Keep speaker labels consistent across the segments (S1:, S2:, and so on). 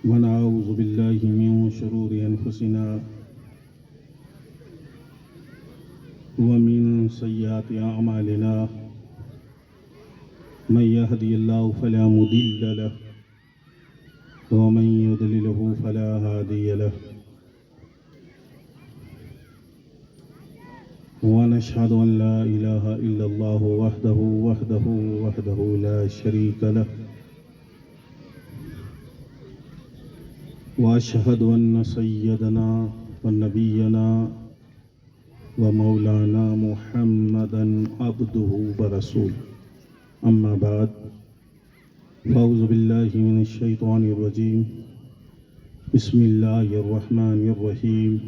S1: ونعوذ بالله من شرور أنفسنا ومن سيئات أعمالنا من يهدي الله فلا مضل له ومن يضلله فلا هادي له ونشهد أن لا إله إلا الله وحده لا شريك له وأشهد أن سيدنا ونبينا ومولانا محمدا عبده ورسوله أما بعد فأعوذ بالله من الشيطان الرجيم بسم الله الرحمن الرحيم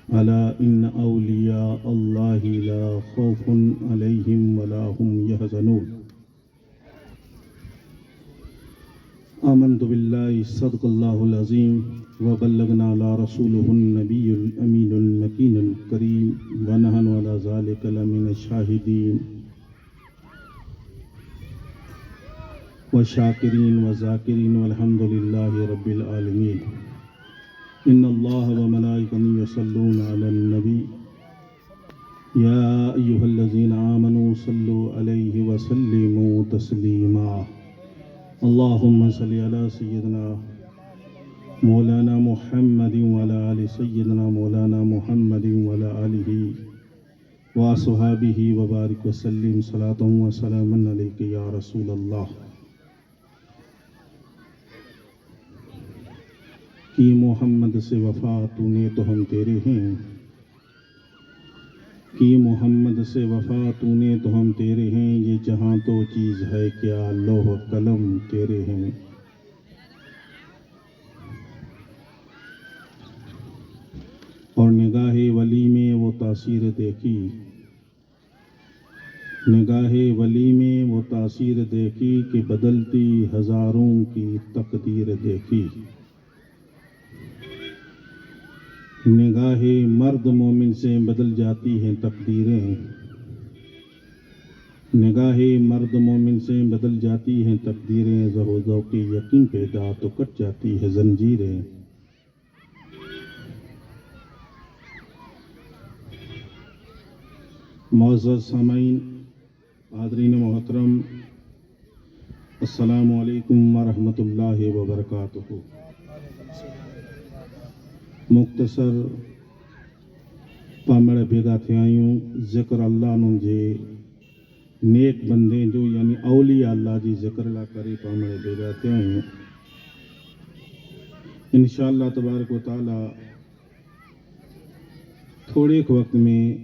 S1: ألا إن أولياء الله لا خوف عليهم ولا هم يحزنون آمنت بالله صدق الله العظيم وبلغنا على رسوله النبي الأمين المكين الكريم ونحن على ذلك لمن الشاهدين وشاكرين وذاكرين والحمد لله رب العالمين إن الله وملائكته يصلون على النبي يا أيها الذين آمنوا صلوا عليه وسلموا تسليما اللهم صل على سيدنا مولانا محمد وعلى آل سيدنا مولانا محمد وعلى آله وصحابه وبارك وسلم صلاة وسلاما عليك يا رسول الله کہ محمد سے وفا تو نے تو ہم تیرے ہیں کہ محمد سے وفا تو نے تو ہم تیرے ہیں یہ جہاں تو چیز ہے کیا لوح قلم تیرے ہیں اور نگاہ ولی میں وہ تاثیر دیکھی نگاہ ولی میں وہ تاثیر دیکھی کہ بدلتی ہزاروں کی تقدیر دیکھی نگاہ مرد مومن سے بدل جاتی ہیں تقدیریں نگاہ مرد مومن سے بدل جاتی ہیں تقدیریں ذو ذوق یقین پیدا تو کٹ جاتی ہے زنجیریں معزز سامعین حاضرین محترم السلام علیکم ورحمۃ اللہ وبرکاتہ مختصر پامڑ بھیگا تھے آئیوں ذکر اللہ نوں جے نیک بندے جو یعنی اولیاء اللہ جی ذکر اللہ کرے پامڑ بھیگا تھے آئیوں انشاءاللہ تبارک و تعالی تھوڑے وقت میں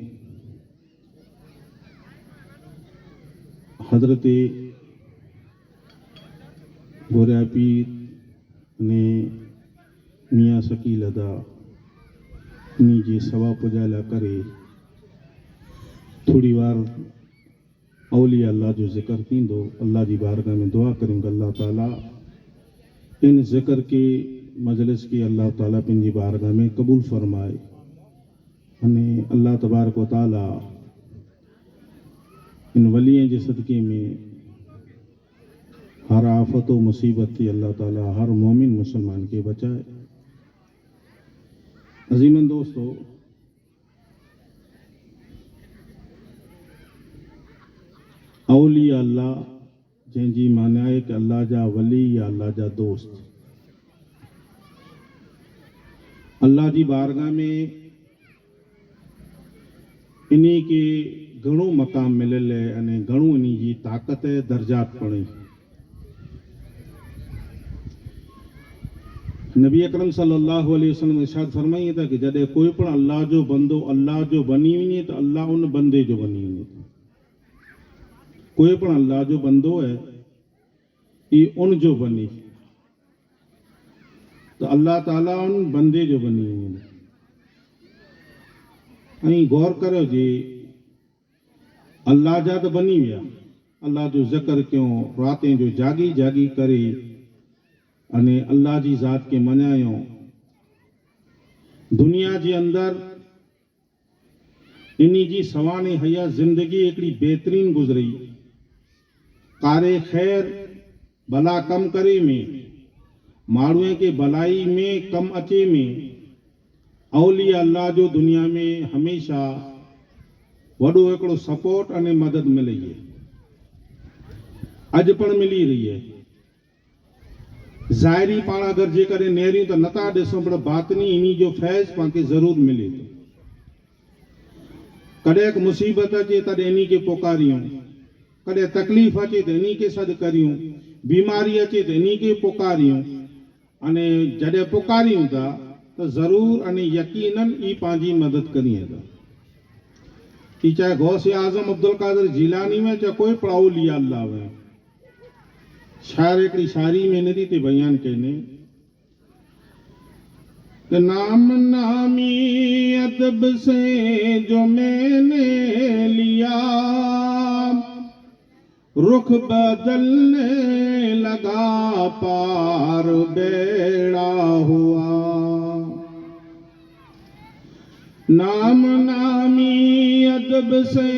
S1: حضرت گوریا پیر نے میاں شکیل ادا انہی جی سوا پجالا کرے تھوڑی وار اولیاء اللہ جو ذکر تھیندو اللہ جی بارگاہ میں دعا کریں گا اللہ تعالیٰ ان ذکر کے مجلس کی اللہ تعالیٰ پنجی بارگاہ میں قبول فرمائے انہیں اللہ تبارک و تعالیٰ ان ولیوں کے صدقے میں ہر آفت و مصیبت تھی اللہ تعالیٰ ہر مومن مسلمان کے بچائے عظیماً دوستو اولیاء اللہ جن جی معنی ہے کہ اللہ جا ولی یا اللہ جا دوست اللہ جی بارگاہ میں انہی کے گھنوں مقام ملل ہے یعنی گھنوں انہی جی طاقت ہے درجات پڑیں نبی اکرم صلی اللہ علیہ وسلم ارشاد فرمائیے تھا کہ جدے کوئی پر اللہ جو بندو اللہ جو بنی ہوئی تو اللہ ان بندے جو بنی ہوئی کوئی پر اللہ جو بندو ہے یہ ان جو بنی تو اللہ تعالیٰ ان بندے جو بنی ہوئی غور کرو جی اللہ جا تو بنی ہویا اللہ جو ذکر کیوں راتیں جو جاگی جاگی کرے अने अल्लाह जी ज़ात के मञायो दुनिया जे अंदर इन्ही जी सवाने हया जिंदगी एकड़ी बेहतरीन गुजरी कारे खैर भला कम करे में माण्हूअ खे भलाई में कमु अचे में औलिया अल्लाह जो दुनिया में हमेशा वॾो हिकिड़ो सपोर्ट अने मदद मिले अॼु पण मिली रही है। ज़ाहिरी पाण अगरि जेकॾहिं नेरियूं त नथा ॾिसूं पर बातनी इन्ही जो फैज़ पाण खे ज़रूरु मिले थो। कॾहिं को मुसीबत अचे तॾहिं इन्ही खे पुकारियूं, कॾहिं तकलीफ़ अचे त इन्ही खे सॾु करियूं, बीमारी अचे त इन्ही खे पुकारियूं अने जॾहिं पुकारियूं था त ज़रूरु अने यकीनन ई पंहिंजी मदद करिए था। कि चाहे गौसे आज़म अब्दुल कादिर जिलानी में चाहे कोई औलिया अल्लाह में। शायर हिकिड़ी शायरी में नदी ते बयान कने कि नाम नामी अदब से जो मैंने लिया रुख बदलने लगा पार बेड़ा हुआ। नाम नामी अदब से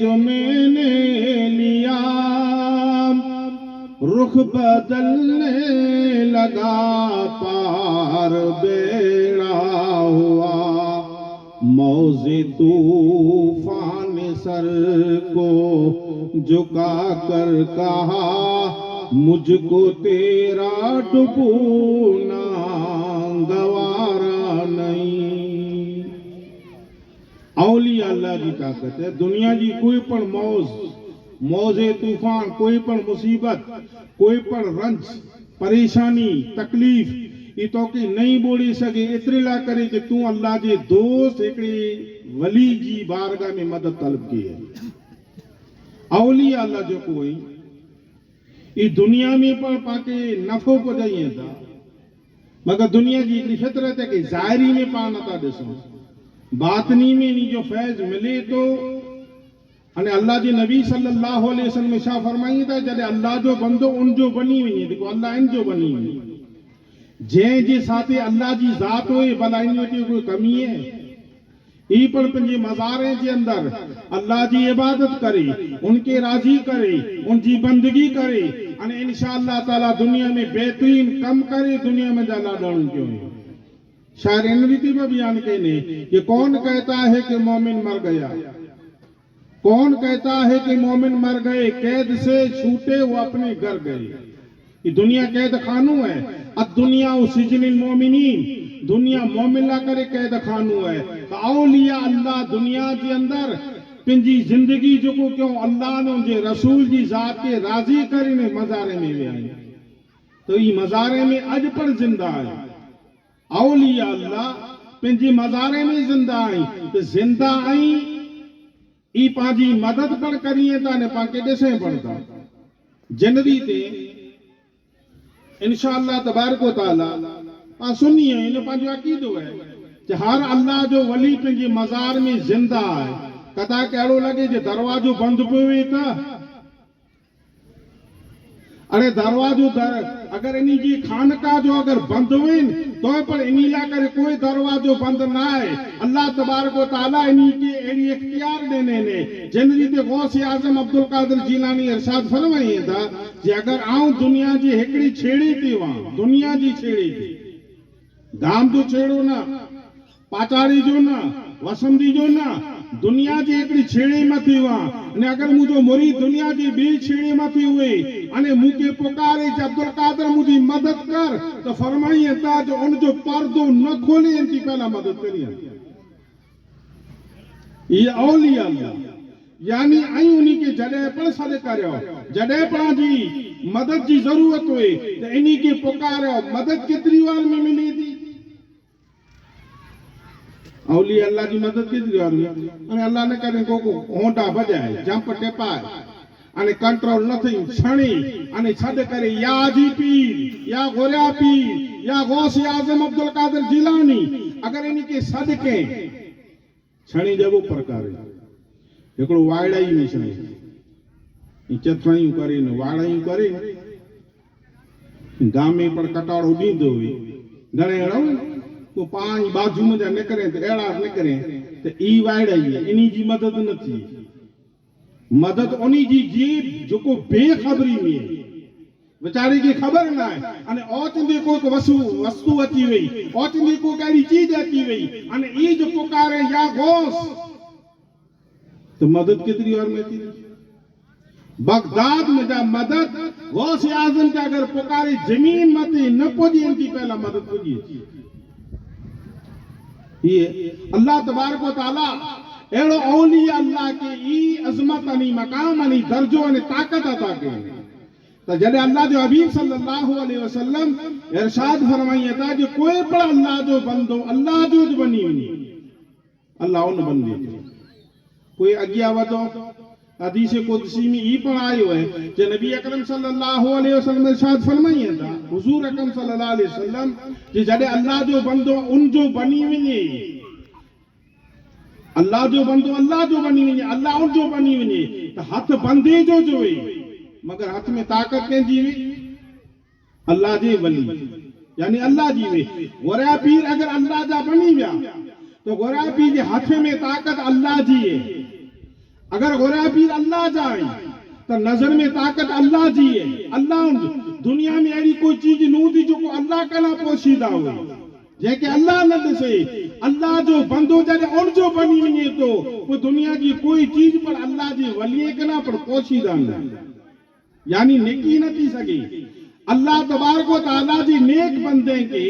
S1: जो मैंने लिया रुख बदलने लगा पार बेड़ा हुआ। मौजे तूफान सर को झुका कर कहा मुझको तेरा डुबोना गवारा नहीं। औलिया अल्लाह की ताकत है। दुनिया की कोई पण मौजे तूफान, कोई पण मुसीबत, कोई पण रंज परेशानी तकलीफ़ ये तो की नहीं बोली सके एतिरे लाइ करे कि तू अल्लाह जे दोस्त हिकिड़े वली जी बारगाह में मदद तलब की है। औलिया अल्लाह जो कोई ये दुनिया में पण पाके नफ़ो पुॼाइनि था, मगर दुनिया जी हिकिड़ी फितरत है कि ज़ाहिरी में पाण नथा ॾिसूं, बातनी में इन जो फैज़ मिले तो। अने अल्लाह जे नबी सल्लल्लाहु अलैहि वसल्लम में छा फरमाई था, जॾहिं अल्लाह जो बंदो उन जो बनी वञे जेको अल्लाह इन जो बनी वञे, जंहिं जे साथे अल्लाह जी ज़ात होए भला इन में कोई कमी है। ई पर पंहिंजे मज़ारे जे अंदर अल्लाह जी इबादत करे, उनके राज़ी करे, उनकी बंदगी करे अने इंशाअल्लाह ताला दुनिया में बेहतरीन कम करे, दुनिया में जा लाडण क्यों है। शायर इन रीति में बयान कने कि कौन कहता है कि मोमिन मर गया, कौन कहता है कि मोमिन मर गए, कैद से छूटे वो अपने घर गए। ये दुनिया कैद खानू है। अब दुनिया सिजनिल मोमिनीन, दुनिया मोमिन ला करे कैद खानू है। तो औलिया अल्लाह दुनिया के अंदर पिंजी जिंदगी जो को क्यों अल्लाह ने उनके रसूल जी जात के राजी करीने मज़ारे में वे आए। तो ये मज़ारे में अज पर जिंदा है। औलिया अल्लाह पिंजी मज़ारे में जिंदा आई, तो जिंदा आई ई पाजी मदद पण करिए था ने पाके ॾिसे पड़ता जिंदगी ते इंशाअल्लाह तबारक व तआला पा सुन्नी है। इन पाजो अकीदो है कि हर अल्लाह जो वली पंहिंजे मज़ार में जिंदा है। कदा कहिड़ो लगे जे दरवाजो बंद पियो हुए त अरे दरवाजो अगर इन्ही जी खानका जो अगर बंद हुए तो पर इन्ही ला करे कोई दरवाजो बंद ना है। अल्लाह तबारक व तआला इन्ही के एड़ी इख्तियार देने ने जिनरी ते गौसे आजम अब्दुल कादिर जिलानी इरशाद फरमाई था जे अगर आऊं दुनिया जी हिकड़ी छेड़ी थी वा, दुनिया जी छेड़ी थी, गाम जो छेड़ो ना, पाचाड़ी जो ना, वसंती जो ना, दुनिया जी हिकड़ी छेड़ी मथी वा ने अगर मुझो मुरी दुनिया जी बी छेड़ी मथी हुए अने मुके पुकारे जे अब्दुल कादिर मुझी मदद कर तो फरमाइए था जो उन जो पर्दो न खोले इनकी पहला मदद करिए। ये औलिया अल्लाह यानी आई उन्हीं के जड़े पर सद करो, जड़े पर जी मदद की जरूरत हुए तो इन्हीं के पुकारो। मदद कितनी बार में मिली थी औलिया अल्लाह की मदद कितनी बार में? अने अल्लाह ने करे को होंडा बजाए, जंप टेपाए अने कंट्रोल नथिंग छणी अने छड करे या जी पीर या गोरिया पीर या गौसे आजम अब्दुल कादिर जिलानी अगर इन्हीं के सद के छणी जबो प्रकार एकड़ो वाड़ाई में छणी चथाई करे ने वाड़ाई करे गामे पर कटाड़ो दींदो हुई घणे अड़ो तो पांच बाजू में जा निकरे तो एड़ा निकरे तो ई वाड़ाई है। इन्हीं जी मदद न थी, मदद उन्हीं जी जीब जो को बेखबरी में वीचारे खे ख़बर न आहे अने ओचंदे कोई वस्तु अची वई ओचंदे को कहिड़ी चीज अची वई अने ई जो पुकारे या घोस तो मदद केतिरी और में थी बगदाद में जा मदद गौस आजम के अगर पुकारे जमीन मते न पहुंची इनकी पहला मदद पहुंची ये अल्लाह तबारक व तआला एड़ो औलिया अल्लाह के ई अजमत अनी मकाम अनी दर्जो अने ताकत अता कई तो जॾहिं अल्लाह जो हबीब सल्लल्लाहु अलैहि वसल्लम इरशाद फरमाई था जो कोई पण अल्लाह जो बंदो अल्लाह जो बनी वञे अल्लाह उन बंदे कोई अॻियां वधो हदीस कुदसी में ई पण आयो है जो नबी अकरम सल्लल्लाहु अलैहि वसल्लम इरशाद फरमाई था हुजूर अकरम सल्लल्लाहु अलैहि वसल्लम जे जॾहिं अल्लाह जो बंदो उन जो बनी वञे अल्लाह जो बंदो अल्लाह जो बनी वञे अल्लाह उन जो बनी वञे तो हथ बंदे जो जोए मगर हाथ में ताकत कंहिंजी हुई अल्लाह जे वली यानी अल्लाह जी वे गोरा पीर अगर अल्लाह जा बनी विया तो गोरा पीर जे हाथ में ताकत अल्लाह जी है अगर गोरा पीर अल्लाह जा है तो नजर में ताकत अल्लाह जी है अल्लाह दुनिया में अड़ी कोई चीज नू थी जो अल्लाह कला पोशीदा हो जेके अल्लाह न ॾिसे अल्लाह जो बंदो जॾहिं उन जो बनी वञे तो वो दुनिया की कोई चीज पर अल्लाह जी वली कना पर पोशीदा न यानी नेकी न थी सके अल्लाह तबारक व तआला जी नेक बंदे के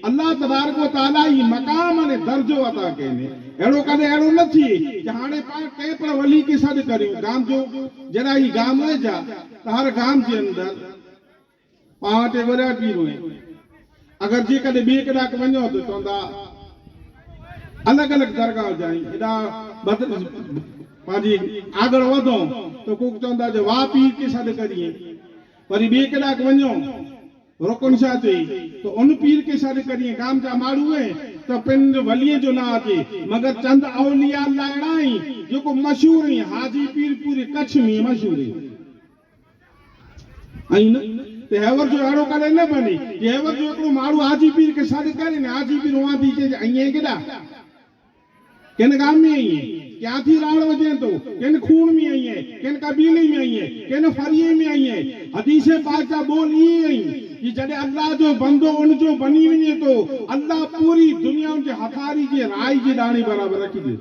S1: अल्लाह तबारक व तआला ई मकाम ने दर्जो अता कने एड़ो कदे एड़ो न थी कि हाने पाण के पर वली के सद करियो गाम जो जरा ई गाम है जा हर गाम के अंदर पाटे वरा पीर हुए अगर जे कदे बे कदा वणो तो चंदा अलग अलग दरगाह जाई एडा पाजी आगळ वधो तो को चंदा जो वा पीर के सद करिए वरी बे कदा वणो रोकन शाह चई तो उन पीर के सद करिए गाम जा माड़ू है तो पिंड वलिए जो ना आते मगर चंद औलिया अल्लाह अड़ाई जो को मशहूर है हाजी पीर पूरे कच्छ में मशहूर है आई न ते हेवर जो अड़ो करे न बने ये हेवर जो एकड़ो माड़ू हाजी पीर के सद करे ने हाजी पीर वहां थी जे अइए केडा केन गाम में आई है क्या थी राण वजे तो केन खून में आई है केन कबीले में आई है केन फरिये में आई है हदीस पाक का बोल ई आई कि जडे अल्लाह जो बंदो उन जो बनी वने तो अल्लाह पूरी दुनिया के हथारी के राय की दाणी बराबर रखी दे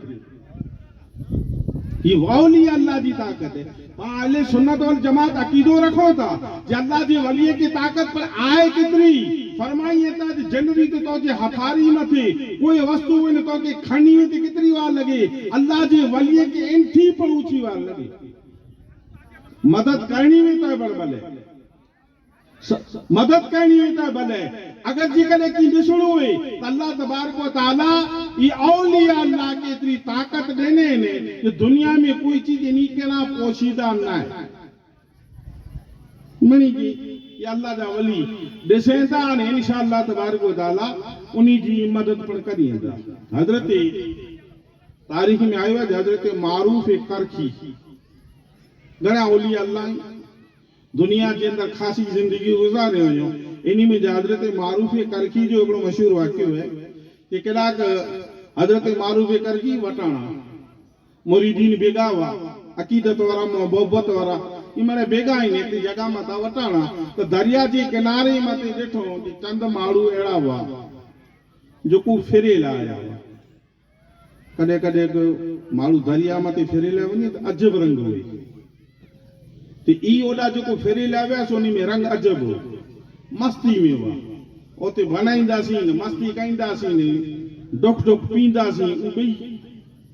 S1: ये वली अल्लाह की ताकत है अहले सुन्नत वल जमात अकीदो रखो था जे अल्लाह जी वली की ताकत पर आए कितनी फरमाई था जनवी तो जे हथारी मथे कोई वस्तु ने तो के खणी में कितनी वार लगे अल्लाह जी वली के इंठी पर ऊंची वार लगे मदद करनी में तो बड़बले मदद करनी में तो भले अगर जी कदे की दिसणो है अल्लाह तबारक व तआला ई औलिया अल्लाह के इतनी ताकत देने ने कि दुनिया में कोई चीज इन्हीं के ना पोशीदा ना है मनी जी ये अल्लाह दा वली दिसेंदा ने इंशाअल्लाह तबारक व तआला उन्हीं जी मदद पण करींदा हजरत तारीख में आयो है हजरत मारूफ करखी घणा औलिया अल्लाह दुनिया के अंदर खासी जिंदगी गुजारे हो इन्हीं में हजरत मारूफ करखी जो एक मशहूर वाक्य है कि कलाक हजरत मारूफ करखी वटाना मुरीदीन बेगा हुआ अकीदत वाला मोहब्बत वाला इमने बेगा ही ने जगह मता वटाना तो दरिया के किनारे मते देखो कि चंद माड़ू एड़ा हुआ जो को फेरे लाया कदे कदे माड़ू दरिया मते फेरे ले वने तो अजब रंग हुई तो ई ओडा जो को फेरी लाव्या सोनी में रंग अजब हो मस्ती में हुआ ओते बनाईंदासी ने मस्ती कईंदासी ने डोक डोक पींदासी उबई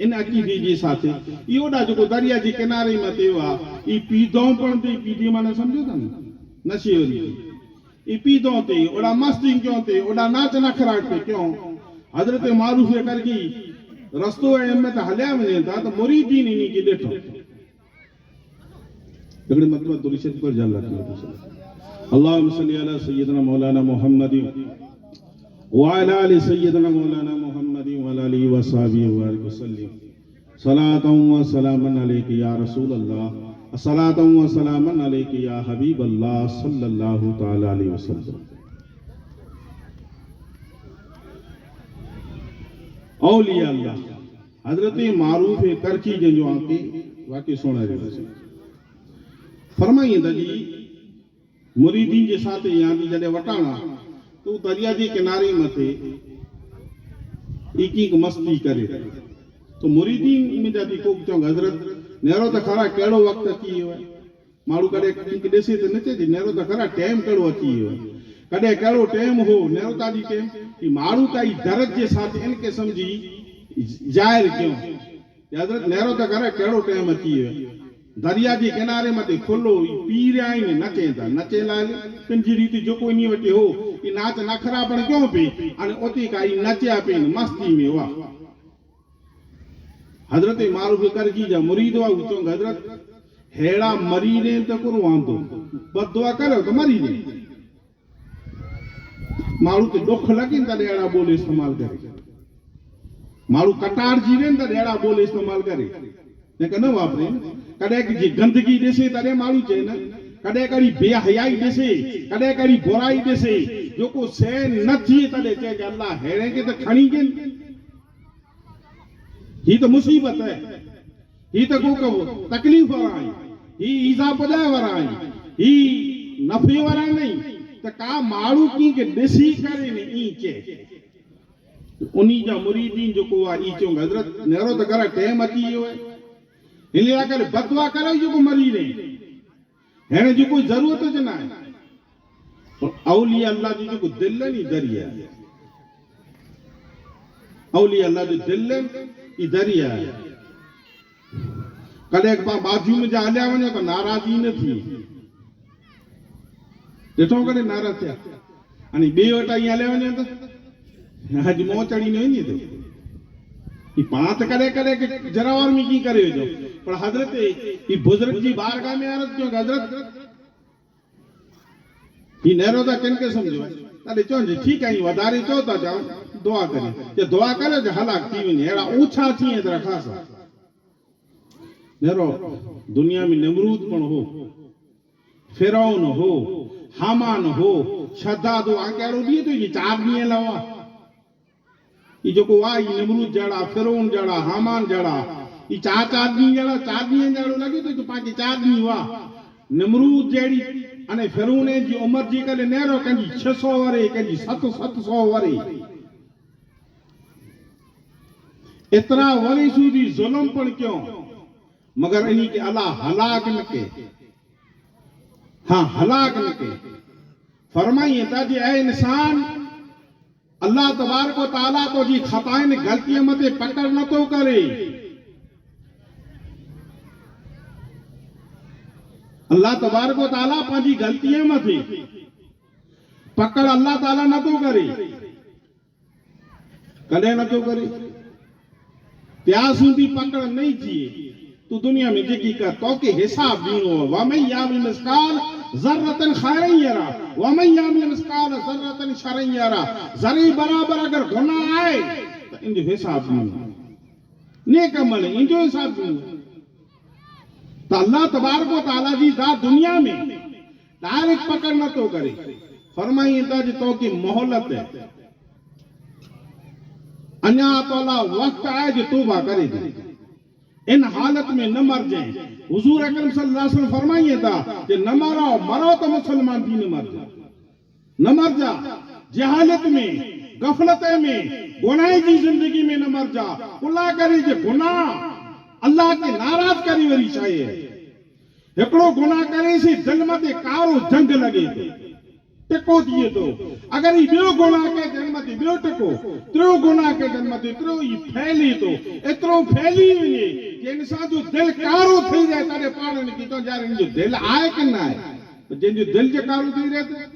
S1: इन अकीदे जे साथे ई ओडा जो को दरिया जे किनारे मते हुआ ई पीदो पण ते पीदी माने समझो था नशे वाली ई पीदो ते ओडा मस्ती क्यों ते ओडा नाच नखरा पे क्यों हजरत मारूफ करकी रस्तो में त हल्या वने था तो मुरीदीन इनी के देखो अगले मतलब दुरुशत पर जल रखना अल्लाहुम्मा सल्ली अला सय्यिदना मौलाना मुहम्मद व अला आलि सय्यिदना मौलाना मुहम्मद व अला आलिहि व सहाबिहि व सल्लम सलातन व सलामन अलैका या रसूल अल्लाह सलातन व सलामन अलैका या हबीब अल्लाह सल्लल्लाहु तआला अलैहि वसल्लम औलिया अल्लाह हजरत मारूफ करकी जो आके वाकई सुना रहे फरमाइए जी मुरीदीन जे साथ यानी जॾहिं वटाणा तो दरिया जे किनारे मथे एक मस्ती करे तो मुरीदीन में जाती को चौंग हजरत नेरो त खरा कहिड़ो वक़्तु अची वियो आहे माण्हू कॾहिं कंहिंखे ॾिसे त नचे थी नेरो त खरा टाइम कहिड़ो अची वियो आहे कॾहिं कहिड़ो टाइम हो नेरो ताजी टाइम कि माण्हू काई दरज जे साथ इनके समझी ज़ाहिर कयूं हजरत नेरो त खरा कहिड़ो टाइम अची वियो आहे दरिया जे किनारे मथे खुलो पीर आहिनि नचे था नचे लाइ पंहिंजी रीति जेको इन वटि हो कि नाच नखरा पण क्यों पे हाणे उते काई नचिया पिन मस्ती में वाह हजरत मारूफ करजी जा मुरीद हुआ चौंग हजरत हेड़ा मरी ने तो को वांदो बदुआ करो तो मरी ने मारू ते दुख लगी त हेड़ा बोल इस्तेमाल करे मारू कटार जी ने त हेड़ा बोल इस्तेमाल करे ने न वापरे कदे की गंदगी ॾिसे तॾहिं माण्हू चए न कॾहिं कड़ी बेहयाई ॾिसे कॾहिं कड़ी बुराई ॾिसे जेको शइ न थिए तॾहिं चए कि अल्लाह हेड़े खे त खणी गिन ही तो मुसीबत है ही तो को तकलीफ वारा ही ईज़ा पुॼाए वारा ही नफ़े वारा नहीं त का माण्हू कंहिंखे ॾिसी करे न ई चए उन्ही जा मुरीदीन जेको आहे ई चऊं हज़रत नेरो त घर टाइम अची वियो आहे हिन लाइ करे बदुआ करे जेको मरी ने हिन जी कोई ज़रूरत ज न आहे औलिया अल्लाह जी जेको दिलि नी दरिया औलिया अल्लाह जो दिलि ई दरिया कॾहिं बाजू में जा हलिया वञो त नाराज़गी न थी ॾिठो कॾहिं नाराज़ थिया हाणे ॿिए वटि ईअं हलिया वञो त अॼु मोह चढ़ी न वञे थो ही पाण त कॾहिं कॾहिं जरावर में कीअं करे वेठो पर हज़रत ही बुज़ुर्ग जी बारगाह में अर्ज़ कयो हज़रत ही नेरो त किन खे सम्झो तॾहिं चवनि ठीकु आहे वधारे चओ था चओ दुआ करे दुआ करे जो हलाक थी वञे अहिड़ा ऊछा थी त रखास नेरो दुनिया में नमरूद पण हो फिरौन हो हामान हो शद्दाद हो कहिड़ो ॾींहुं तो ये 4 ॾींहं लवा ये जो को आई नमरूद जड़ा फिरौन जड़ा हामान जड़ा ये 4 ॾींहं जड़ा 4 ॾींहं जड़ो लगे तो पाके 4 ॾींहं वा नमरूद जड़ी अने फिरौन जी उम्र जी करे नेरो कंजी 600 वरे कंजी 700 वरे इतना वरी सूदी जुल्म पण क्यों मगर इन्हीं के अल्लाह हलाक न के हाँ हलाक न के फरमाइए ताजी ऐ इंसान अल्लाह तबारक व तआला तो जी खताएं गलतियां मते पकड़ न तो करे अल्लाह तबारक व तआला पाजी गलतियां मते पकड़ अल्लाह ताला न तो करे कदे न तो करे प्यास हूंदी पकड़ नहीं थी तू दुनिया में जेकी कर तो के हिसाब दीनो व मैं यामिल मिस्काल ज़र्रतन खैरन यरा व मैं यामिल मिस्काल ज़र्रतन शरन यरा जरी बराबर अगर गुनाह आए तो इनजो हिसाब दीनो नेक अमल इनजो हिसाब दीनो तो अल्लाह तबारक व तआला जी ज़ात दुनिया में डायरेक्ट पकड़ न तो करे फरमाई तो की मोहलत है अन्या तोला वक्त आए जो तौबा करे दे इन हालत में न मर जाए हुजूर अकरम सल्लल्लाहु अलैहि वसल्लम फरमाइए था कि न मरो तो मुसलमान भी न मर जा न मर जा जहालत में गफलत में गुनाह की जिंदगी में न मर जा कुला करे जे गुनाह अल्लाह के नाराज करी वरी शाये एकड़ो गुनाह करे से दिल मते कारो जंग लगे टिको दिए तो अगर ये बियो गुनाह के जन्म ते बियो टिको त्रो गुनाह के जन्म ते त्रो ही फैली तो एतरो फैली वने कि इंसान जो दिल कारो थई जाए तारे पाण ने की तो यार इन जो दिल आए कि ना आए तो जिन जो दिल जे कारो थई रहे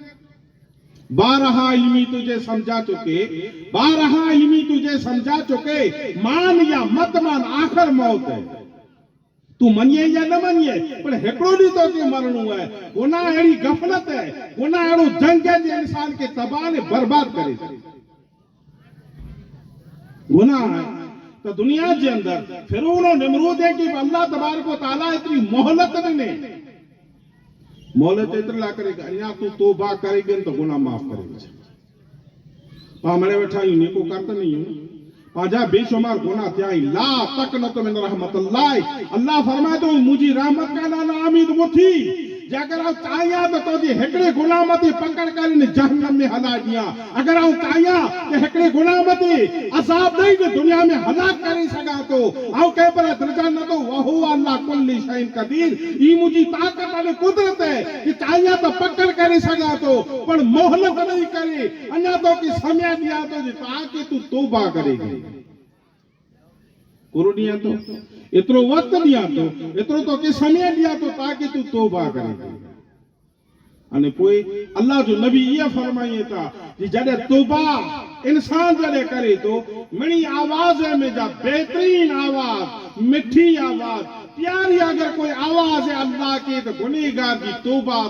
S1: बारहा इल्मी तुझे समझा चुके बारहा इल्मी तुझे समझा चुके मान या मत मान आखिर मौत है तू मनिए या न मनिए पर हेकड़ो दी तो के मरणो है गुनाह एड़ी गफलत है गुनाह एड़ो जंग है जे इंसान के तबाह ने बर्बाद करे गुनाह है तो दुनिया के अंदर फिरौन और नमरूद है कि अल्लाह तबारक व तआला इतनी मोहलत ने मोहलत इतना करेगा अन्या तू तौबा करेगा तो गुनाह माफ करेगा पामड़े बैठा ही नीको करता नहीं हूं पाजा बेशुमार गुनाह थिया ला तक न तो मिन रहमतुल्लाह अल्लाह फरमाए तो मुझी रहमत का नाला आमीद वो थी जे अगर आउं चाहियां त तुंहिंजे हिकिड़े गुलाम ते पकड़ करे जहन्नम में हलाए ॾियां, अगर आउं चाहियां त हिकिड़े गुलाम ते अज़ाब ॾेई त दुनिया में हलाक करे सघां थो, आउं कंहिं पर दर्जा नथो। वहो अल्लाह कुल्ली शैइन क़दीर, ई मुंहिंजी ताक़त अने कुदरत है कि चाहियां त पकड़ करे सघां थो, पर मोहलत ॾेई करे अञा तोखे समय ॾियां थो ताकि तूं तौबा करेगी। पूरो ॾियां थो, एतिरो वक़्त ॾियां थो, एतिरो तोखे समय ॾियां थो ताकि तूं तौबा करेगी। अने पोइ अल्लाह जो नबी इहा फरमाइए था कि जॾहिं तौबा इंसान जॾहिं करे थो, मिणी आवाज़ में जा बेहतरीन आवाज़, मिठी आवाज़, प्यारी अगर कोई आवाज़ है अल्लाह के, तो गुनहगार की तौबा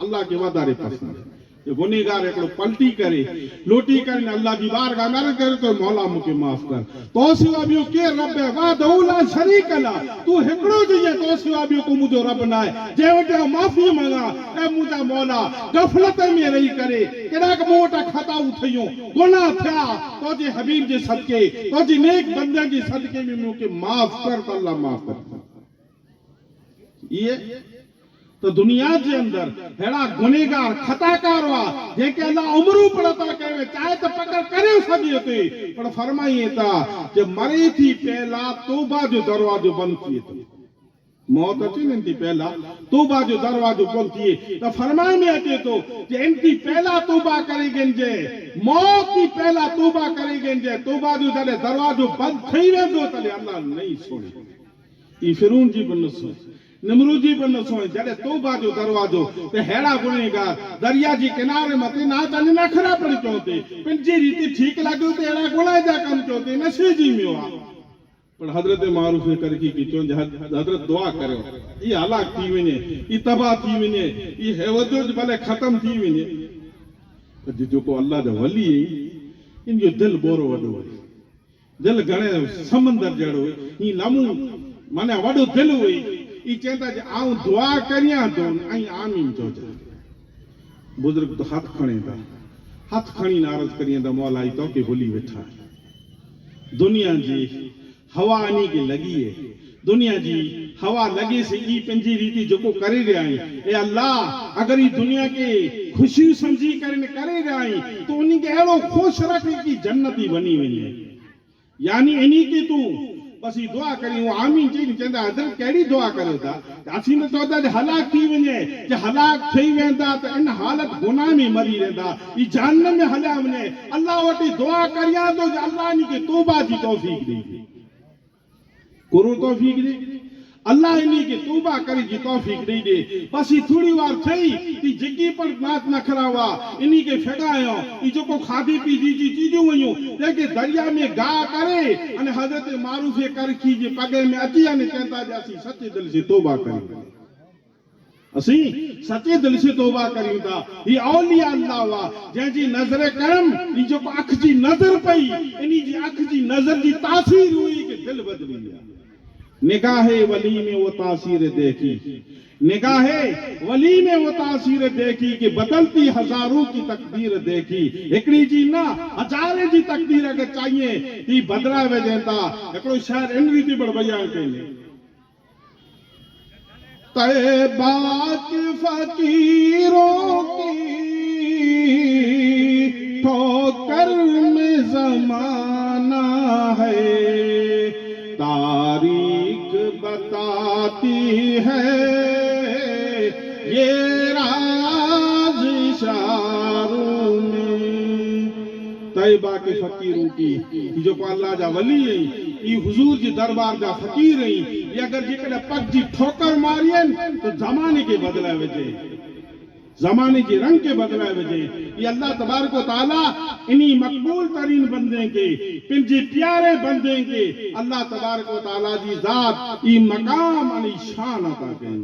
S1: अल्लाह के वधारे पसंद है। गुनहगार हिकिड़ो पलटी करे लोटी करे अल्लाह जी बारगाह में अर्ज़ करे तो मौला मूंखे माफ़ कर, तो सिवा ॿियो केरु रब है, वहदहू ला शरीक लह, तूं हिकिड़ो जइए, तो सिवा ॿियो को मुंहिंजो रब न आहे जंहिं वटि माफ़ी मंगा। ऐं मुंहिंजा मौला गफ़लत में रही करे केॾा मूं वटि खताऊं थियूं, गुनाह थिया, तुंहिंजे हबीब जे सदके, तुंहिंजी नेक बंदे जे सदके में मूंखे माफ़ कर, त अल्लाह माफ़ कर। इहे तो दुनिया के अंदर हेड़ा गुनहगार खताकार हुआ जंहिंखे अल्लाह उमरूं पड़ता कयो, चाहे तो पकड़ करे सघे थी, पर फरमाइए था कि मरे थी पहला तौबा जो दरवाजो बंद थिए थो, मौत अचे थी पहला तौबा जो दरवाजो बंद थिए, तो फरमाए में अचे थो कि इनकी पहला तौबा करे गिनजे, मौत की पहला तौबा करे गिनजे, तौबा जो जॾहिं दरवाजो बंद थी वेंदो तॾहिं अल्लाह नहीं छोड़े। ई फिरून जी बि न सोच, नमरूद जी बि न सोच, जॾहिं तौबा जो दरवाजो ते हेड़ा गुनहगार दरिया जी किनारे मथे नाच अने नखरा पड़ी चवंदे, पंहिंजी रीति ठीक लॻियो ते अहिड़ा गुनाह जा कम चवंदे नसीजी में हुआ। पर हज़रत मारूफ करकी की चवंदे हज़रत दुआ करियो, ई हलाक थी वञे, ई तबाह थी वञे, ई हेवदो भले ख़त्म थी वञे, पर जेको अल्लाह जो वली इन जो दिल बोरो वॾो हुई, दिल घणे समंदर जहिड़ो ई लमू माने वॾो दिल हुई। ई चवंदा जे आऊं दुआ करियां थो ऐं आमीन चइजे। बुज़ुर्ग तो हथ खणे था, हथ खणी नाराज़ करियां त मौला ई तोखे भुली वेठा, दुनिया जी हवा इन्हीं के लगी है, दुनिया जी हवा लगे से ई पंहिंजी रीति जेको करे रहिया आहियूं, ए अल्लाह अगर ई दुनिया के खुशी समझी करे रहिया आहियूं तो उन्हीं के अहिड़ो खुश रख कि जन्नत ई बनी वञे, यानी इन्हीं के तूं बस ई दुआ करी आमीन चई चवंदा हज़रत कहिड़ी दुआ करियो था, असीं न चवंदा जे हलाक थी वञे, जे हलाक थी वेंदा त इन हालत गुनाह में मरी वेंदा, ई जहन्नम में हलिया वञे, अल्लाह वटि दुआ करियां थो जे अल्लाह इन्हीं के तौबा जी तौफीक ॾे, कुरो तौफीक ॾे, अल्लाह इन्हीं के तौबा करे जी तौफीक ॾेई ॾे। बस ई थोड़ी वार थई कि जिगी पर नाच नखरा हुआ इन्हीं के फेगायो, ई जेको खाधी पीती जी चीजूं वयूं जेके दरिया में गाह करे अने हज़रत मारूफ करखी जे पगे में अची अने कहता जे असीं सच्चे दिल से तौबा करियूं, असीं सच्चे दिल से तौबा करियूं था। ही औलिया अल्लाह हुआ जंहिंजी नज़र करम, ई जेको अख जी नज़र पई, इन्हीं जी अख जी नज़र जी तासीर हुई कि दिल बदली विया। निगाहे वली में वो तासीर देखी, निगाहे वली में वो तासीर देखी कि बदलती हजारों की तकदीर देखी, हिकड़ी जी ना हजारे जी तकदीर अगर चाहिए ई बदला वेंदा। हिकिड़ो शायर इन रीति पर बयान कई, तैबा के फकीरों की ठोकर में जमाना है, तारीख बताती है ये राज इशारों में। तैबा के फकीरों की जो अल्लाह जा वली है, ई हुजूर जी दरबार जा फकीर है, ये अगर जेकॾहिं पग जी ठोकर मारियन तो जमाने के बदला वेजे, जमाने के रंग के बदलाए वजे। ये अल्लाह तबारक व तआला इन्हीं मकबूल तरीन बंदे के, पिंजे प्यारे बंदे के अल्लाह तबारक व तआला जी जात ई मकाम अने शान अता कई।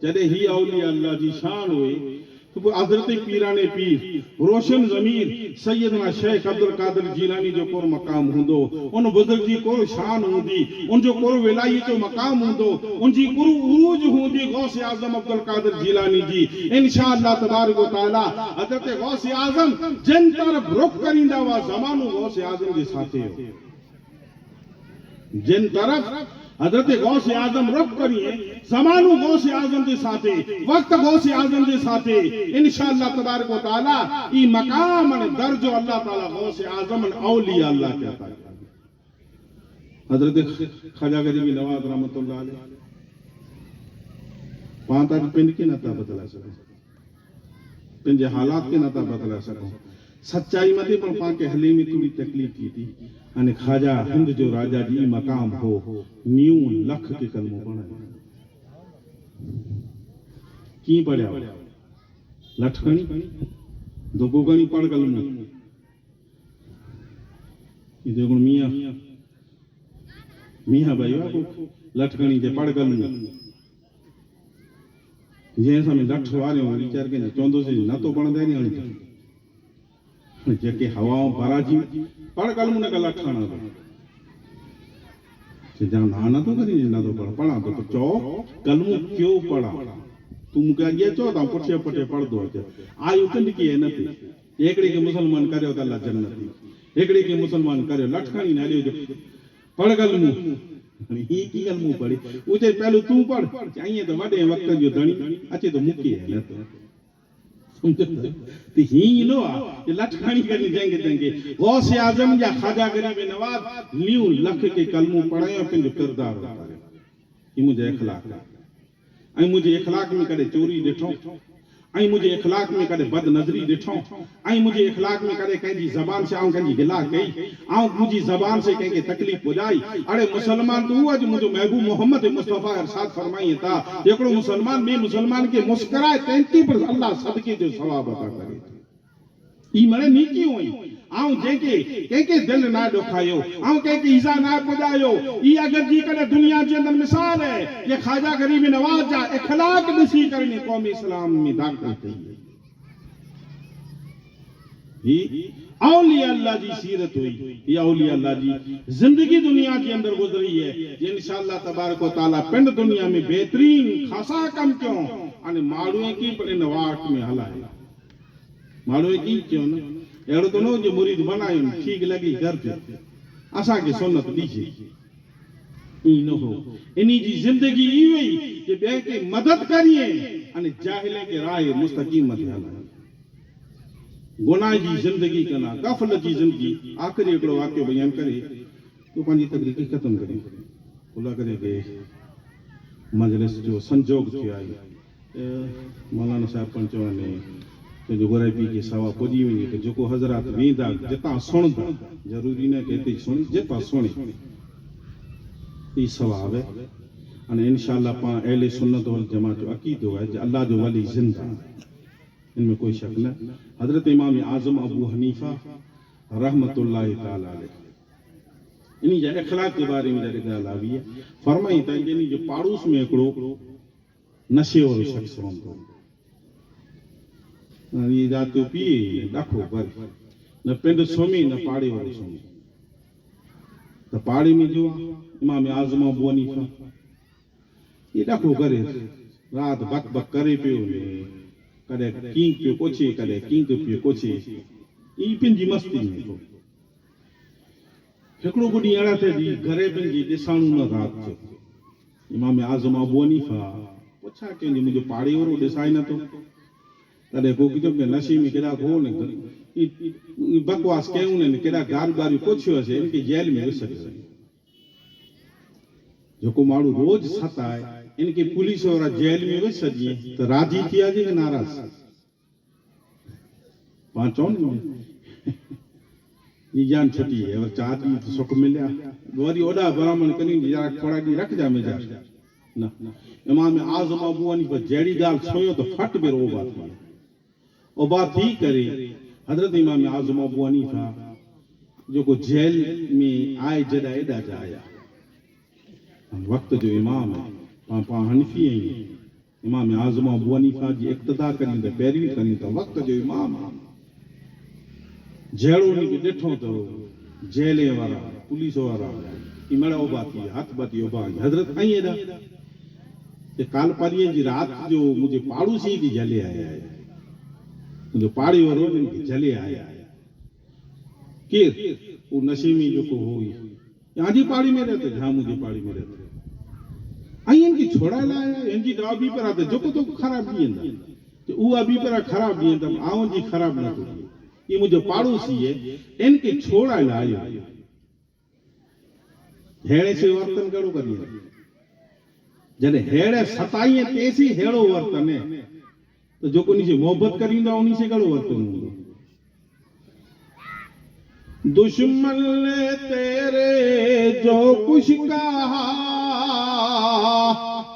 S1: जॾहिं ही औलिया अल्लाह जी शान हुई तो हज़रत पीराने पीर रोशन ज़मीर सैयदना शेख अब्दुल कादिर जीलानी जो कोर मकाम हुंदो, उन बुजुर्ग जी कोर शान हुंदी, उन जो कोर विलाई जो मकाम हुंदो, उन जी कोर उरूज हुंदी गौस आज़म अब्दुल कादिर जीलानी जी। इंशाअल्लाह तबारक व तआला हज़रत गौस आज़म जिन तरफ रुख करींदा हुआ ज़मानो गौस आज़म जे साथे हो, जिन तरफ حضرت غوث اعظم رب کریے زمانو غوث اعظم دے ساتھے وقت غوث اعظم دے ساتھے انشاءاللہ تبارک و تعالی ای مقام ان درجو اللہ تعالی غوث اعظم اولیاء اللہ کے عطا کرے. حضرت خواجہ غریب نواز رحمت اللہ علیہ پانتا پنڈ کی نتا بدلا سکو پنجے حالات کے نتا بدلا سکو سچائی مدے پر پاں کے حلی میں تھوڑی تکلیف کی تھی ان خواجہ ہند جو راجہ جی مقام ہو 9 لکھ کے کلموں پڑھا کی پڑھا لٹھکنی دو گنی پڑھ کلموں یہ دیکھو میاں بھائی لٹھکنی دے پڑھ کلموں جیسا میں لٹھ وارے ہوں ویچار کے چوندوں سے نہ تو پڑھ دے نہیں آنی جے ہواؤں پارا جی پڑھ کلموں نے کا لٹھانا تھا جان آنا تو کری نہ تو پڑھا تو چو کلموں کیوں پڑھا تم کیا یہ چوتا پٹھے پٹھے پڑھ دو آئیو کنڈ کی ہے نہ تھی ایکڑی کے مسلمان کرے ہوتا اللہ جنتی ایکڑی کے مسلمان کرے لٹھکانی نہ لیو جو پڑھ کلموں ہی کی کلموں پڑھی اچھے پہلو تو پڑھ چاہیے تو وڈے وقت جو دھنی اچھے تو مکی ہے نہ تو ہی لو یہ لٹھکانی کرنی جائیں گے غوث اعظم یا خواجہ غریب نواز 9 لکھ کے کلموں پڑھائیں اور پھر جو کردار ہوتا ہے یہ مجھے اخلاق ہے مجھے اخلاق میں کرے چوری ڈٹھوں مجھے اخلاق میں کرے بد نظری ڈٹھوں مجھے اخلاق میں کرے کہیں جی زبان سے آؤں کہیں جی گلا کہیں مجھے زبان سے کہیں کہ تکلیف ہو جائی ارے مسلمان تو ہوا جو مجھے محبوب محمد مصطفیٰ ارشاد فرمائیے تھا دیکھو مسلمان میں مسلمان کے مسکرائے 33% اللہ صدقے جو ثواب عطا کرے یہ مرے نیکی ہوئی کہیں کہ دل نہ دکھائیو کہیں کہ ایزا نہ پجائیو یہ اگر جی کرے دنیا کے اندر مثال ہے یہ خواجہ غریب نواز جا اخلاق نسی کرنے قوم اسلام میں داخل کہیے یہ اولیاء اللہ جی سیرت ہوئی یہ اولیاء اللہ جی زندگی دنیا کے اندر گزری ہے یہ انشاءاللہ تبارک و تعالیٰ پنڈ دنیا میں بہترین خاصا کم کیوں ماڑویں کی پر نواق میں حلا ہے ماڑویں کی کیوں نا ایڑو تو نو جو مرید بنائیں ٹھیک لگی گھر پہ اسا کی سنت دیجئے این ہو انہی جی زندگی ای ہوئی کہ بے کے مدد کریے جاہلے کے راہ مستقیم مدھیانا گناہ جی زندگی کنا غفل جی زندگی آخری اکڑو واقعہ بیان کرے تو پانچی تقریقی ختم کریں اللہ کرے کہ مجلس جو سنجوگ تھی آئی مولانا صاحب پنچوانے جو گرائی پی کے سوا پوجی ہوئی کہ جو کو حضرات ویندہ جتا سنتا ضروری نہ کہتے سنی جتا سنی یہ ثواب ہے انشاءاللہ پاں اہل سنت والجماعت جو عقید ہوا ہے کہ اللہ جو ولی زندہ ان میں کوئی شک نہ حضرت امام اعظم ابو حنیفہ رحمت اللہ تعالی علیہ انہی جا اخلاق کے بارے میں جا گال آوی ہے فرمائی تا انہی جو پاڑوس میں اکڑو نشے اور شخص ہوندو یہ جاتو پیئے ڈاکھو بھر نہ پنڈ سومی نہ پاڑے والے سومی تو پاڑے میں جو امام اعظم ابو حنیفہ یہ ڈاکھو کرے رات بک بک کرے پیو نے کدے کینگ پیو کوچے کدے کینگ پیو کوچے یہ پنجی مستی میں تو ہکڑو گڈی اڑا تھے جی گھرے پنجی ڈسانو نہ رات جو امام اعظم ابو حنیفہ پوچھا کہ مجھے پاڑے اور ڈسائی نہ تو کدے کو کہ جب نشے میں کدا کو نے بکواس کہوں نے کدا گار گاری پوچھو سے ان کے جیل میں رسک جو کو ماڑو روز ستا ہے ان کے پولیس اور جیل میں وس سجی تو راضی کیا جی کہ ناراض پانچوں یہ جان چھٹی ہے اور چاہتی تو سکھ ملیا دوری اوڈا برامن کنی جا تھوڑا دی رکھ جا میں جا نہ امام اعظم ابو حنیفہ جیڑی دال چھویو تو پھٹ بے رو بات ہے اور بات ہی کرے حضرت امام اعظم ابو حنیفہ جو کو جیل میں آئے جڑا ایڈا جایا وقت جو امام ہے پاں حنفی ہیں امام اعظم ابو حنیفہ جی اقتدا کریں تو پیروی کریں تو وقت جو امام ہے جیڑوں نے ڈٹھوں تو جیلے والا پولیس والا یہ میرا او بات ہے ہاتھ باتی او بات حضرت آئیے دا کہ کال پاریے جی رات جو مجھے پاڑوسی کی جلے آیا ہے جو پاڑی اور ان کی جلے آیا ہے کہ وہ نشے میں جو کو ہوئی یہاں جی پاڑی میں رہتے جہاں مجھے پاڑی میں رہتے کی چھوڑا لایا ان جی دوا بھی پر آتے جو کو تو خراب بھی ہیں تو وہ بھی پر خراب بھی ہیں تم آؤں جی خراب نہ تو یہ مجھے پاڑوسی ہے ان کے چھوڑا لایا ہیڑے سے ورتن کرو کریے جنہیں ہیڑے ستائیں تیسی ہیڑو ورتن ہے تو جو کو نیچے محبت کریں دا انہی سے کرو ورتن ہوں دشمن نے تیرے جو کچھ کہا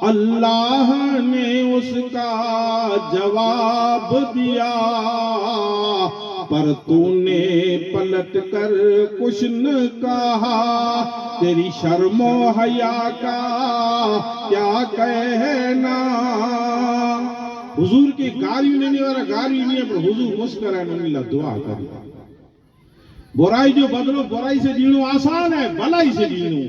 S1: اللہ نے اس کا جواب دیا پر تو نے پلٹ کر کچھ نہ کہا تیری شرم و حیا کا کیا کہنا حضور کی گالی نہیں والا گالی نہیں ہے پر حضور مسکرائے اللہ دعا کر برائی جو بدلو برائی سے ڈینو آسان ہے بلائی سے ڈینو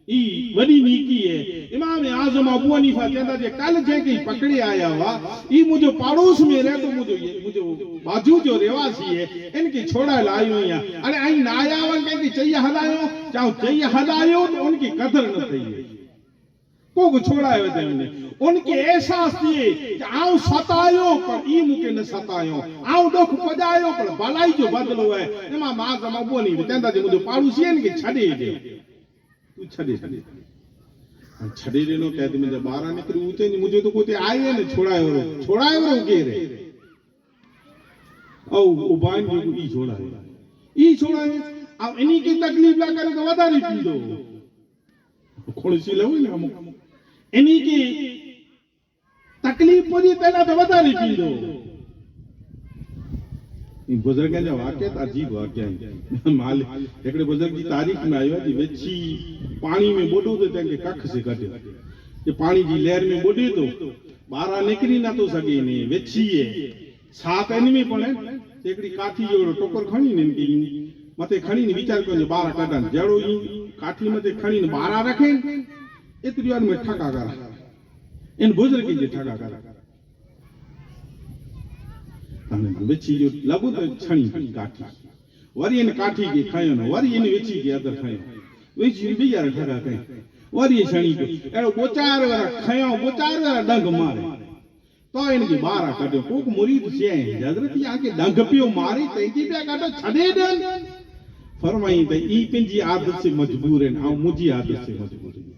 S1: ای وڈی نیکی ہے امام اعظم ابو حنیفہ کہتا ہے کل جے کہ پکڑے آیا ہوا ای مجھے پاڑوس میں رہے تو مجھے باجو جو رواسی ہے ان کی چھوڑا لائی ہوئی ہیں ارے آئی نہ آیا ہوا کہ چاہیے ہلائیوں چاہو چاہیے ہلائیوں تو ان کی قدر نہ تھی ہے کو چھوڑا ہے ویسے انہیں ان کے احساس دیئے کہ آؤں ستایوں پر ای مکے نہ ستایوں آؤں دکھ پجایوں پر بلائی جو بدلو ہے امام اعظم ابو حنیفہ کہتا ہے مجھے پاڑوسی ہیں ان کے چھڑے دے تو چھڑے دے نو کہتے مجھے بارہ نکری ہوتے نہیں مجھے تو کوئی آئے ہیں نا چھوڑائے وہ گے رہے او بائن جو ای چھوڑا ہے اب انہی کی تکلیف لا کرے تو ودا نہیں پی دو کھوڑ سی لہوئی نا انہی کی تکلیف پوری تینا تو ودا نہیں پی دو بزرگ جو واقعات عجیب واقعہ ہیں مالک ایکڑے بزرگ کی تاریخ میں آئیو ہے جی وچی پانی میں بوڑو تو تینکے ککھ سے کٹے یہ پانی جی لہر میں بوڑے تو بارہ نکری نہ تو سکے نہیں وچی ہے ساتھ اینی میں پڑھیں ایکڑی کاٹھی جو ٹوکر کھنی نہیں کی متے کھنی نہیں وچار کو بارہ کٹن جڑو ہی کاٹھی متے کھنی نہیں بارہ رکھیں اتنی بار میں ٹھکا کرا ان بزرگ کی ٹھکا کرا وچی جو لگو تو چھنی کاٹھی وری ان کاٹھی کے کھائیوں نا وری ان وچی کے ادھر کھائیوں وچی بھی یار ٹھگا کہیں وری چھنی کے ایڑو بوچار ورا کھائیوں بوچار ورا ڈنگ مارے تو ان کی بارہ کٹو کوک مرید سے ہیں حضرت یہاں کے ڈنگ پیو ماری تینکی پیا کٹو چھڑے دن فرمائیں تے ای پنجی عادت سے مجبور ہیں آؤں مجھے عادت سے مجبور ہیں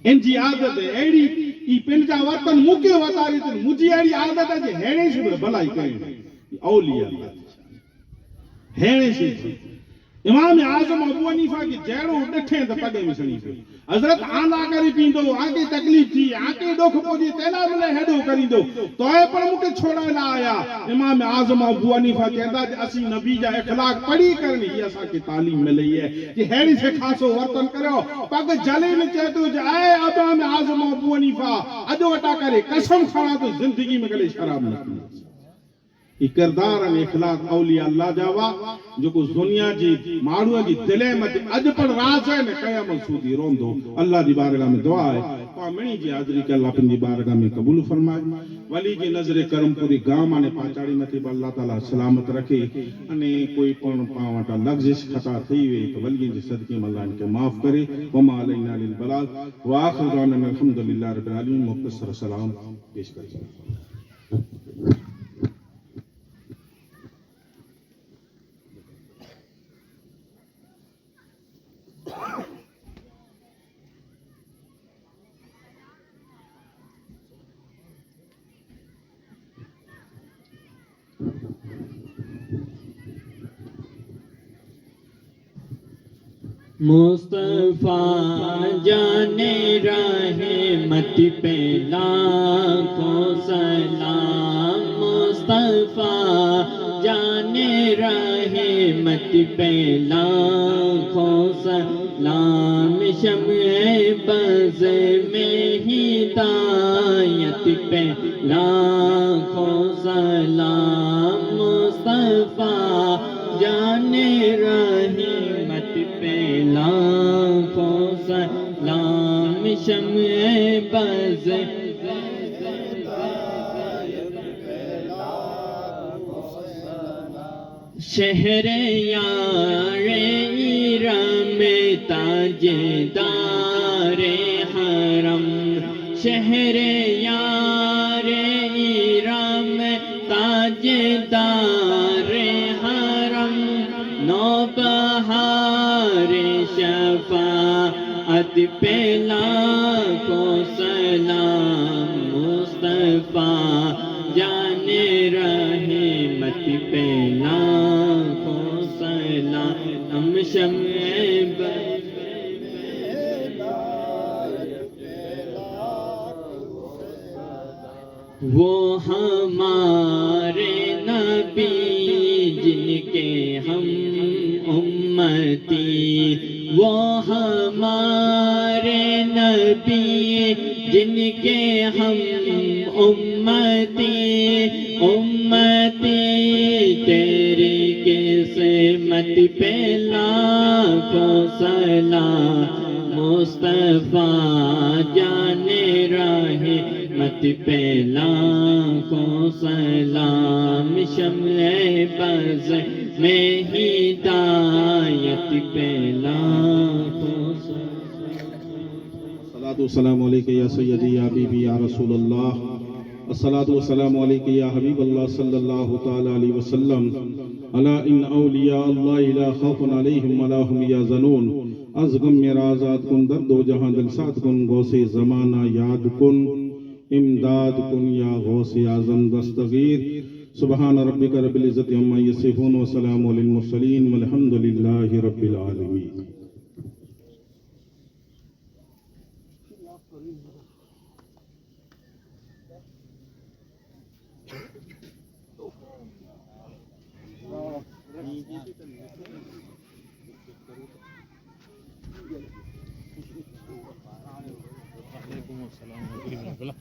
S1: ان جی عادت ہے ایڑی ای پنجا وطن مکے وطاری تن مجھے ایڑی عادت ہے کہ ہینے سے بلائی کریں اولیاء ہینے سے امام اعظم ابو حنیفہ کی جیڑو ڈٹھیں تو پگے میں سنی پہ حضرت آنا کری پیندو آگے تکلیف تھی آگے دکھ پوجی تینا ملے ہیڈو کری دو تو اے پر مکے چھوڑا نہ آیا امام اعظم ابو حنیفہ کہتا ہے اسی نبی جا اخلاق پڑھی کرنی یہ اسا کی تعلیم ملی ہے کہ ہیڑی سے خاصو ورتن کرو پگ جلے میں چہتو جو اے امام اعظم ابو حنیفہ اجو اٹا کرے قسم کھڑا تو زندگی میں کلے شراب نہ پی یہ کردار ان اخلاق اولیاء اللہ جاوا جو کو دنیا جی ماڑو جی دلے مت اج پر راز ہے نہ قیامت سودی روندو اللہ دی بارگاہ میں دعا ہے پامنی جی حاضری کہ اللہ پنجی بارگاہ میں قبول فرمائے ولی کی نظر کرم پوری گام آنے پانچاڑی متی اللہ تعالیٰ سلامت رکھے انے کوئی پن پاوٹا لفظ خطا تھی ہوئی تو ولی جی صدقے میں اللہ ان کے معاف کرے وما علینا للبلاغ واخر دعوانا الحمدللہ رب العالمین مختصر سلام پیش کریں
S2: مصطفیٰ جانے رحمت پہ لاکھوں سلام مصطفیٰ جانے رحمت پہ لاکھوں سلام شمع بز میں ہدایت پہ لاکھوں سلام مصطفیٰ جانے رحمت پہ لاکھوں سلام شمع بز شہر یار ایرم تاجدار حرم شہر یار ایرام تاجدار حرم نوبہار شفاعت پہ لاکھوں سلام مصطفیٰ جان رحمت پہ لاکھوں سلام ہم شمع وہ ہمارے نبی جن کے ہم امتی، وہ ہمارے نبی جن کے ہم امتی، امتی تیری قسمت پہ لاکھوں سلام مصطفیٰ جان رحمت پہ لاکھوں سلام شمع بز میں ہدایت پہ لاکھوں
S1: الصلاۃ والسلام علیک یا سیدی یا حبیبی یا رسول اللہ، الصلاۃ والسلام علیک یا حبیب اللہ صلی اللہ تعالی علیہ وسلم، الا ان اولیاء اللہ لا خوف علیہم ولا هم یحزنون، از غم میرا آزاد کن، درد و جہاں دل سات کن، غوث زمانہ یاد کن، امداد کن یا غوث اعظم دستگیر۔ سبحان ربک رب العزت عما یصفون وسلام علی المرسلین والحمد للہ رب العالمین۔
S3: وعلیکم السلام ورحمۃ اللہ۔